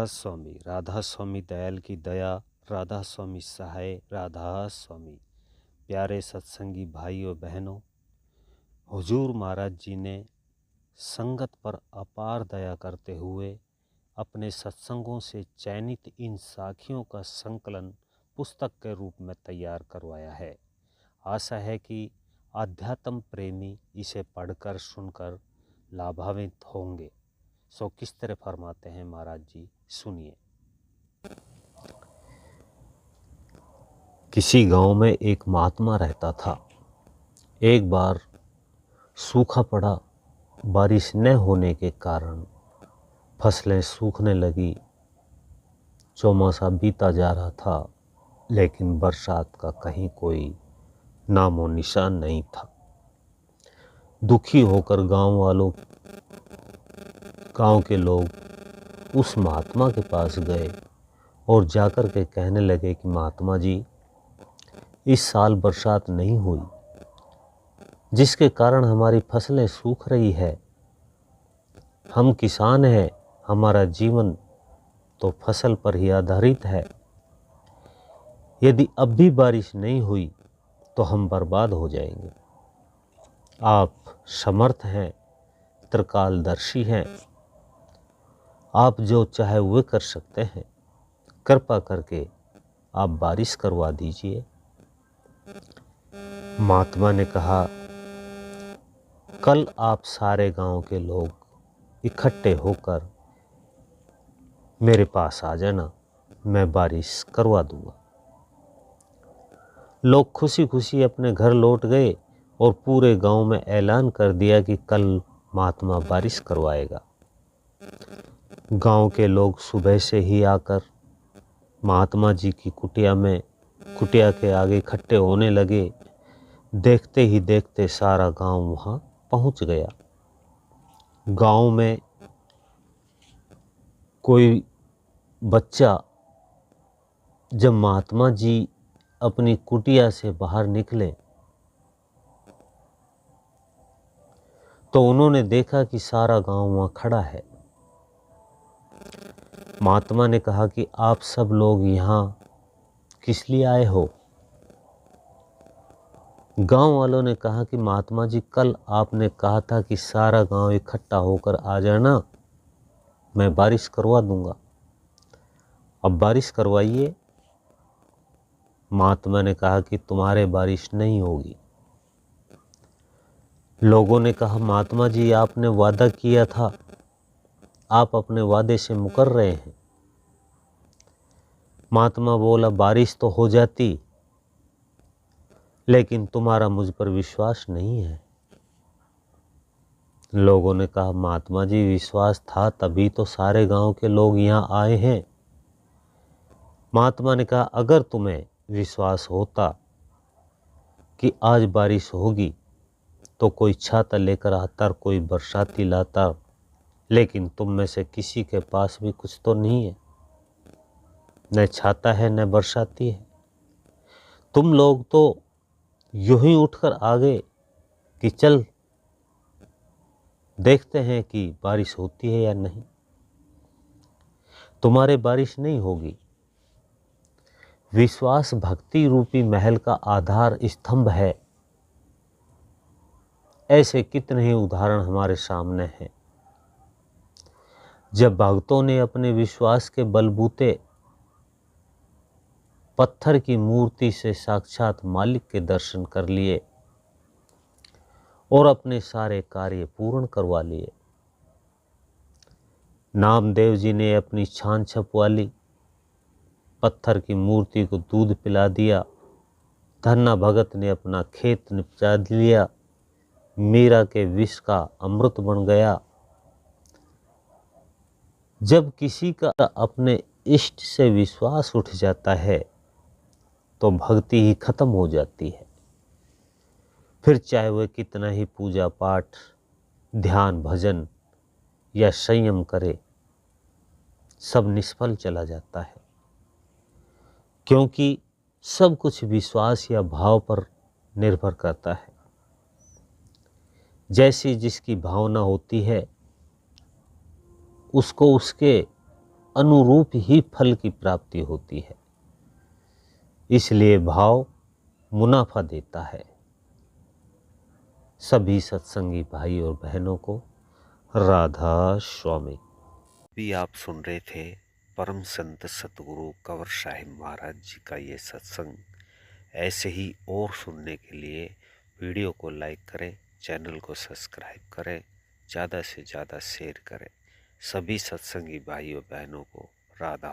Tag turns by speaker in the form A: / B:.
A: राधा स्वामी दयाल की दया, राधा स्वामी सहाय, राधा स्वामी। प्यारे सत्संगी भाइयों बहनों, हुजूर महाराज जी ने संगत पर अपार दया करते हुए अपने सत्संगों से चयनित इन साखियों का संकलन पुस्तक के रूप में तैयार करवाया है। आशा है कि आध्यात्म प्रेमी इसे पढ़कर सुनकर लाभान्वित होंगे। सो किस तरह फरमाते हैं महाराज जी, सुनिए। किसी गांव में एक महात्मा रहता था। एक बार सूखा पड़ा। बारिश न होने के कारण फसलें सूखने लगी। चौमासा बीता जा रहा था, लेकिन बरसात का कहीं कोई नामो निशान नहीं था। दुखी होकर गांव के लोग उस महात्मा के पास गए और जाकर के कहने लगे कि महात्मा जी, इस साल बरसात नहीं हुई, जिसके कारण हमारी फसलें सूख रही है। हम किसान हैं, हमारा जीवन तो फसल पर ही आधारित है। यदि अब भी बारिश नहीं हुई तो हम बर्बाद हो जाएंगे। आप समर्थ हैं, त्रिकालदर्शी हैं, आप जो चाहे वो कर सकते हैं। कृपा करके आप बारिश करवा दीजिए। महात्मा ने कहा, कल आप सारे गांव के लोग इकट्ठे होकर मेरे पास आ जाना, मैं बारिश करवा दूंगा। लोग खुशी खुशी अपने घर लौट गए और पूरे गांव में ऐलान कर दिया कि कल महात्मा बारिश करवाएगा। गांव के लोग सुबह से ही आकर महात्मा जी की कुटिया के आगे इकट्ठे होने लगे। देखते ही देखते सारा गांव वहां पहुंच गया। गांव में कोई बच्चा जब महात्मा जी अपनी कुटिया से बाहर निकले तो उन्होंने देखा कि सारा गांव वहां खड़ा है। महात्मा ने कहा कि आप सब लोग यहाँ किस लिए आए हो? गांव वालों ने कहा कि महात्मा जी, कल आपने कहा था कि सारा गांव इकट्ठा होकर आ जाना, मैं बारिश करवा दूंगा। अब बारिश करवाइए। महात्मा ने कहा कि तुम्हारे बारिश नहीं होगी। लोगों ने कहा, महात्मा जी, आपने वादा किया था, आप अपने वादे से मुकर रहे हैं। महात्मा बोला, बारिश तो हो जाती, लेकिन तुम्हारा मुझ पर विश्वास नहीं है। लोगों ने कहा, महात्मा जी, विश्वास था तभी तो सारे गांव के लोग यहाँ आए हैं। महात्मा ने कहा, अगर तुम्हें विश्वास होता कि आज बारिश होगी तो कोई छाता लेकर आता, कोई बरसाती लाता, लेकिन तुम में से किसी के पास भी कुछ तो नहीं है, न छाता है न बरसाती है। तुम लोग तो यूं ही उठकर आ गए कि चल देखते हैं कि बारिश होती है या नहीं। तुम्हारे बारिश नहीं होगी। विश्वास भक्ति रूपी महल का आधार स्तंभ है। ऐसे कितने ही उदाहरण हमारे सामने हैं। जब भक्तों ने अपने विश्वास के बलबूते पत्थर की मूर्ति से साक्षात मालिक के दर्शन कर लिए और अपने सारे कार्य पूर्ण करवा लिए। नामदेव जी ने अपनी छान छपवा ली, पत्थर की मूर्ति को दूध पिला दिया। धन्ना भगत ने अपना खेत निपटा लिया, मीरा के विष का अमृत बन गया। जब किसी का अपने इष्ट से विश्वास उठ जाता है तो भक्ति ही खत्म हो जाती है। फिर चाहे वह कितना ही पूजा पाठ, ध्यान, भजन या संयम करे, सब निष्फल चला जाता है, क्योंकि सब कुछ विश्वास या भाव पर निर्भर करता है। जैसी जिसकी भावना होती है, उसको उसके अनुरूप ही फल की प्राप्ति होती है। इसलिए भाव मुनाफा देता है। सभी सत्संगी भाई और बहनों को राधा स्वामी। भी आप सुन रहे थे परम संत सतगुरु कंवर साहिब महाराज जी का ये सत्संग। ऐसे ही और सुनने के लिए वीडियो को लाइक करें, चैनल को सब्सक्राइब करें, ज़्यादा से ज़्यादा शेयर करें। सभी सत्संगी भाइयों बहनों को राधा